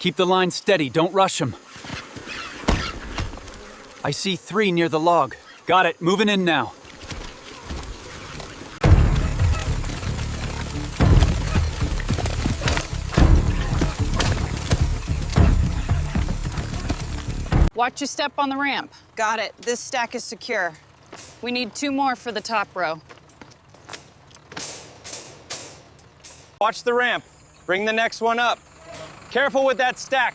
Keep the line steady, don't rush them. I see 3 near the log. Got it, moving in now. Watch your step on the ramp. Got it. This stack is secure. We need 2 more for the top row. Watch the ramp. Bring the next one up. Careful with that stack.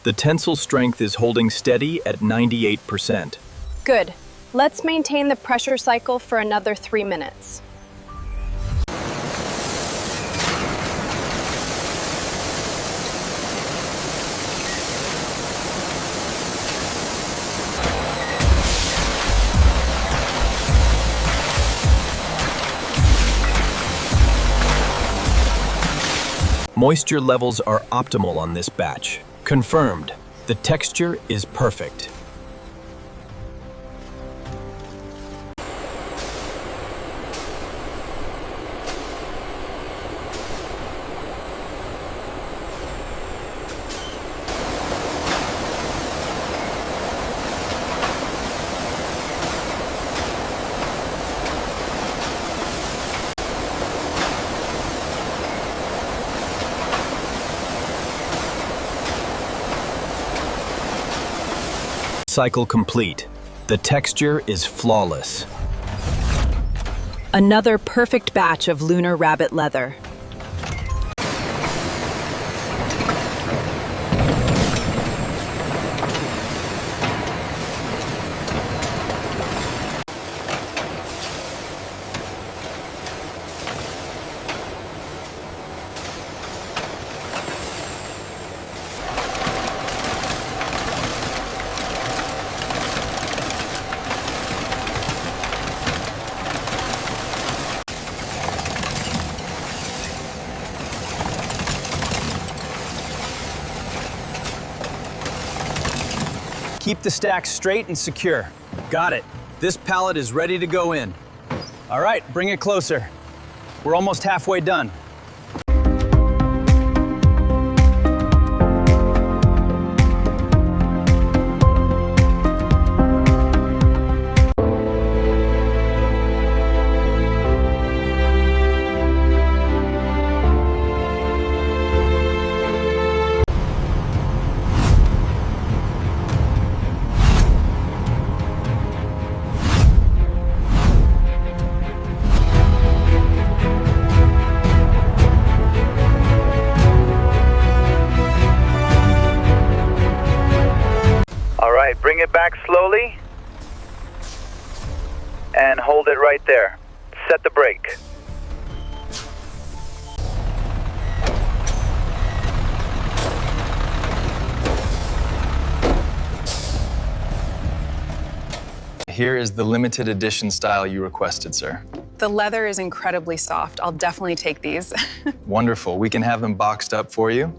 The tensile strength is holding steady at 98%. Good. Let's maintain the pressure cycle for another 3 minutes. Moisture levels are optimal on this batch. Confirmed. The texture is perfect. Cycle complete. The texture is flawless. Another perfect batch of lunar rabbit leather. Keep the stack straight and secure. Got it. This pallet is ready to go in. All right, bring it closer. We're almost halfway done. Bring it back slowly and hold it right there. Set the brake. Here is the limited edition style you requested, sir. The leather is incredibly soft. I'll definitely take these. Wonderful. We can have them boxed up for you.